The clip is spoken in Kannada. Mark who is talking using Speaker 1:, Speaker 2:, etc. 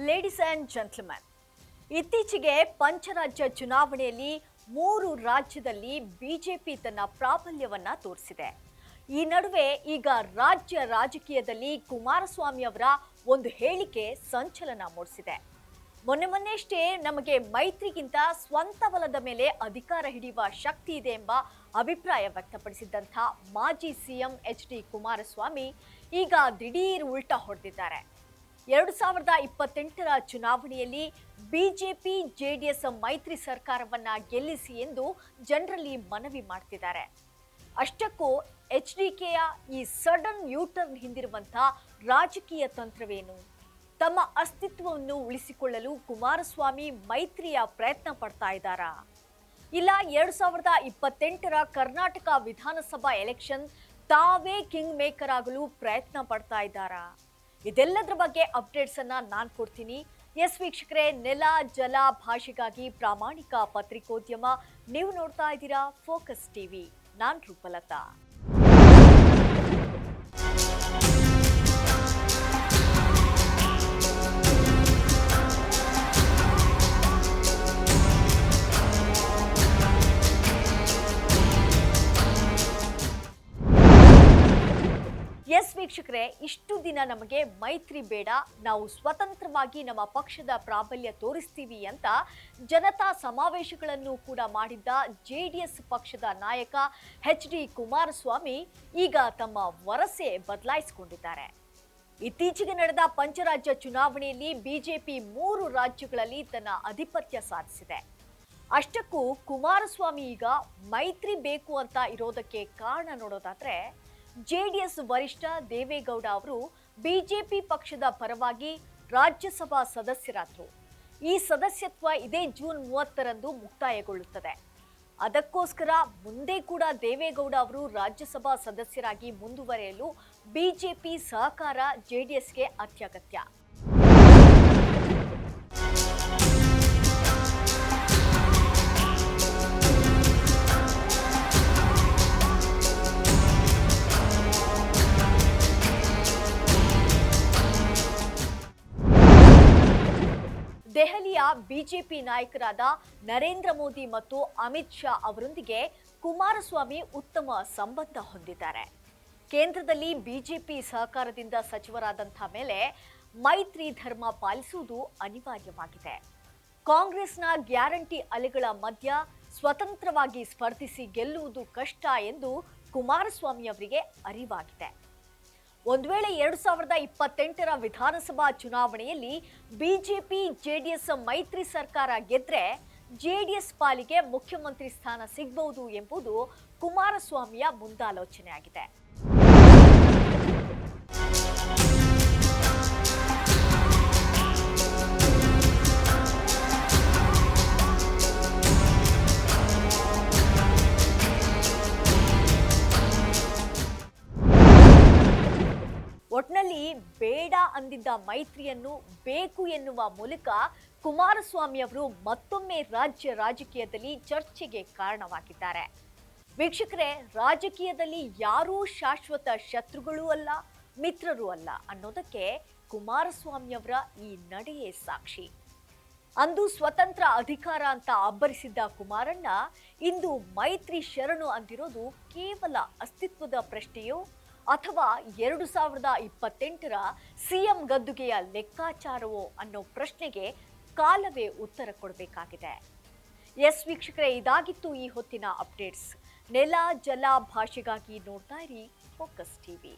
Speaker 1: ಲೇಡೀಸ್ ಅಂಡ್ ಜೆಂಟ್ಲ್ಮನ್, ಇತ್ತೀಚೆಗೆ ಪಂಚರಾಜ್ಯ ಚುನಾವಣೆಯಲ್ಲಿ 3 ರಾಜ್ಯದಲ್ಲಿ ಬಿಜೆಪಿ ತನ್ನ ಪ್ರಾಬಲ್ಯವನ್ನ ತೋರಿಸಿದೆ. ಈ ನಡುವೆ ಈಗ ರಾಜ್ಯ ರಾಜಕೀಯದಲ್ಲಿ ಕುಮಾರಸ್ವಾಮಿ ಅವರ ಒಂದು ಹೇಳಿಕೆ ಸಂಚಲನ ಮೂಡಿಸಿದೆ. ಮೊನ್ನೆಯಷ್ಟೇ ನಮಗೆ ಮೈತ್ರಿಗಿಂತ ಸ್ವಂತ ಬಲದ ಮೇಲೆ ಅಧಿಕಾರ ಹಿಡಿಯುವ ಶಕ್ತಿ ಇದೆ ಎಂಬ ಅಭಿಪ್ರಾಯ ವ್ಯಕ್ತಪಡಿಸಿದ್ದಂಥ ಮಾಜಿ ಸಿಎಂ ಎಚ್.ಡಿ. ಕುಮಾರಸ್ವಾಮಿ ಈಗ ದಿಢೀರ್ ಉಲ್ಟಾ ಹೊಡೆದಿದ್ದಾರೆ. 2028ರ ಚುನಾವಣೆಯಲ್ಲಿ ಬಿಜೆಪಿ ಜೆಡಿಎಸ್ ಮೈತ್ರಿ ಸರ್ಕಾರವನ್ನ ಗೆಲ್ಲಿಸಿ ಎಂದು ಜನರಲ್ಲಿ ಮನವಿ ಮಾಡ್ತಿದ್ದಾರೆ. ಅಷ್ಟಕ್ಕೂ ಎಚ್ಡಿಕೆಯ ಈ ಸಡನ್ ಯೂಟರ್ನ್ ಹಿಂದಿರುವಂತಹ ರಾಜಕೀಯ ತಂತ್ರವೇನು? ತಮ್ಮ ಅಸ್ತಿತ್ವವನ್ನು ಉಳಿಸಿಕೊಳ್ಳಲು ಕುಮಾರಸ್ವಾಮಿ ಮೈತ್ರಿಯ ಪ್ರಯತ್ನ ಪಡ್ತಾ ಇದ್ದಾರಾ? ಇಲ್ಲ 2028ರ ಕರ್ನಾಟಕ ವಿಧಾನಸಭಾ ಎಲೆಕ್ಷನ್ ತಾವೇ ಕಿಂಗ್ ಮೇಕರ್ ಆಗಲು ಪ್ರಯತ್ನ ಪಡ್ತಾ ಇದ್ದಾರಾ? ಇದೆಲ್ಲದರ ಬಗ್ಗೆ ಅಪ್ಡೇಟ್ಸ್ ಅನ್ನ ನಾನು ಕೊಡ್ತೀನಿ. ಎಸ್ ವೀಕ್ಷಕರೇ, ನೆಲ ಜಲ ಭಾಷೆಗಾಗಿ ಪ್ರಾಮಾಣಿಕ ಪತ್ರಿಕೋದ್ಯಮ. ನೀವು ನೋಡ್ತಾ ಇದ್ದೀರಾ ಫೋಕಸ್ ಟಿವಿ. ನಾನು ರೂಪಲತಾ. ಎಸ್ ವೀಕ್ಷಕರೇ, ಇಷ್ಟು ದಿನ ನಮಗೆ ಮೈತ್ರಿ ಬೇಡ, ನಾವು ಸ್ವತಂತ್ರವಾಗಿ ನಮ್ಮ ಪಕ್ಷದ ಪ್ರಾಬಲ್ಯ ತೋರಿಸ್ತೀವಿ ಅಂತ ಜನತಾ ಸಮಾವೇಶಗಳನ್ನು ಕೂಡ ಮಾಡಿದ್ದ ಜೆಡಿಎಸ್ ಪಕ್ಷದ ನಾಯಕ ಎಚ್.ಡಿ. ಕುಮಾರಸ್ವಾಮಿ ಈಗ ತಮ್ಮ ವರಸೆ ಬದಲಾಯಿಸಿಕೊಂಡಿದ್ದಾರೆ. ಇತ್ತೀಚೆಗೆ ನಡೆದ ಪಂಚರಾಜ್ಯ ಚುನಾವಣೆಯಲ್ಲಿ ಬಿಜೆಪಿ 3 ರಾಜ್ಯಗಳಲ್ಲಿ ತನ್ನ ಆಧಿಪತ್ಯ ಸಾಧಿಸಿದೆ. ಅಷ್ಟಕ್ಕೂ ಕುಮಾರಸ್ವಾಮಿ ಈಗ ಮೈತ್ರಿ ಬೇಕು ಅಂತ ಇರೋದಕ್ಕೆ ಕಾರಣ ನೋಡೋದಾದ್ರೆ, ಜೆಡಿಎಸ್ ವರಿಷ್ಠ ದೇವೇಗೌಡ ಅವರು ಬಿಜೆಪಿ ಪಕ್ಷದ ಪರವಾಗಿ ರಾಜ್ಯಸಭಾ ಸದಸ್ಯರಾದರು. ಈ ಸದಸ್ಯತ್ವ ಇದೇ ಜೂನ್ 30ರಂದು ಮುಕ್ತಾಯಗೊಳ್ಳುತ್ತದೆ. ಅದಕ್ಕೋಸ್ಕರ ಮುಂದೆ ಕೂಡ ದೇವೇಗೌಡ ಅವರು ರಾಜ್ಯಸಭಾ ಸದಸ್ಯರಾಗಿ ಮುಂದುವರಿಯಲು ಬಿಜೆಪಿ ಸಹಕಾರ ಜೆಡಿಎಸ್ಗೆ ಅತ್ಯಗತ್ಯ. ದೆಹಲಿಯ ಬಿಜೆಪಿ ನಾಯಕರಾದ ನರೇಂದ್ರ ಮೋದಿ ಮತ್ತು ಅಮಿತ್ ಶಾ ಅವರೊಂದಿಗೆ ಕುಮಾರಸ್ವಾಮಿ ಉತ್ತಮ ಸಂಬಂಧ ಹೊಂದಿದ್ದಾರೆ. ಕೇಂದ್ರದಲ್ಲಿ ಬಿಜೆಪಿ ಸಹಕಾರದಿಂದ ಸಚಿವರಾದಂಥ ಮೇಲೆ ಮೈತ್ರಿ ಧರ್ಮ ಪಾಲಿಸುವುದು ಅನಿವಾರ್ಯವಾಗಿದೆ. ಕಾಂಗ್ರೆಸ್ನ ಗ್ಯಾರಂಟಿ ಅಲೆಗಳ ಮಧ್ಯ ಸ್ವತಂತ್ರವಾಗಿ ಸ್ಪರ್ಧಿಸಿ ಗೆಲ್ಲುವುದು ಕಷ್ಟ ಎಂದು ಕುಮಾರಸ್ವಾಮಿ ಅವರಿಗೆ ಅರಿವಾಗಿದೆ. ಒಂದು ವೇಳೆ 2028ರ ವಿಧಾನಸಭಾ ಚುನಾವಣೆಯಲ್ಲಿ ಬಿಜೆಪಿ ಜೆಡಿಎಸ್ ಮೈತ್ರಿ ಸರ್ಕಾರ ಗೆದ್ರೆ ಜೆಡಿಎಸ್ ಪಾಲಿಗೆ ಮುಖ್ಯಮಂತ್ರಿ ಸ್ಥಾನ ಸಿಗಬಹುದು ಎಂಬುದು ಕುಮಾರಸ್ವಾಮಿಯ ಮುಂದಾಲೋಚನೆಯಾಗಿದೆ. ಒಟ್ನಲ್ಲಿ ಬೇಡ ಅಂದಿದ್ದ ಮೈತ್ರಿಯನ್ನು ಬೇಕು ಎನ್ನುವ ಮೂಲಕ ಕುಮಾರಸ್ವಾಮಿ ಅವರು ಮತ್ತೊಮ್ಮೆ ರಾಜ್ಯ ರಾಜಕೀಯದಲ್ಲಿ ಚರ್ಚೆಗೆ ಕಾರಣವಾಗಿದ್ದಾರೆ. ವೀಕ್ಷಕರೇ, ರಾಜಕೀಯದಲ್ಲಿ ಯಾರೂ ಶಾಶ್ವತ ಶತ್ರುಗಳೂ ಅಲ್ಲ, ಮಿತ್ರರೂ ಅಲ್ಲ ಅನ್ನೋದಕ್ಕೆ ಕುಮಾರಸ್ವಾಮಿ ಅವರ ಈ ನಡೆಯೇ ಸಾಕ್ಷಿ. ಅಂದು ಸ್ವತಂತ್ರ ಅಧಿಕಾರ ಅಂತ ಅಬ್ಬರಿಸಿದ್ದ ಕುಮಾರಣ್ಣ ಇಂದು ಮೈತ್ರಿ ಶರಣು ಅಂದಿರೋದು ಕೇವಲ ಅಸ್ತಿತ್ವದ ಪ್ರಶ್ನೆಯೋ ಅಥವಾ 2028ರ ಸಿಎಂ ಗದ್ದುಗೆಯ ಲೆಕ್ಕಾಚಾರವೋ ಅನ್ನೋ ಪ್ರಶ್ನೆಗೆ ಕಾಲವೇ ಉತ್ತರ ಕೊಡಬೇಕಾಗಿದೆ. ಎಸ್ ವೀಕ್ಷಕರೇ, ಇದಾಗಿತ್ತು ಈ ಹೊತ್ತಿನ ಅಪ್ಡೇಟ್ಸ್. ನೆಲ ಜಲ ಭಾಷೆಗಾಗಿ ನೋಡ್ತಾ ಇರಿ ಫೋಕಸ್ ಟಿವಿ.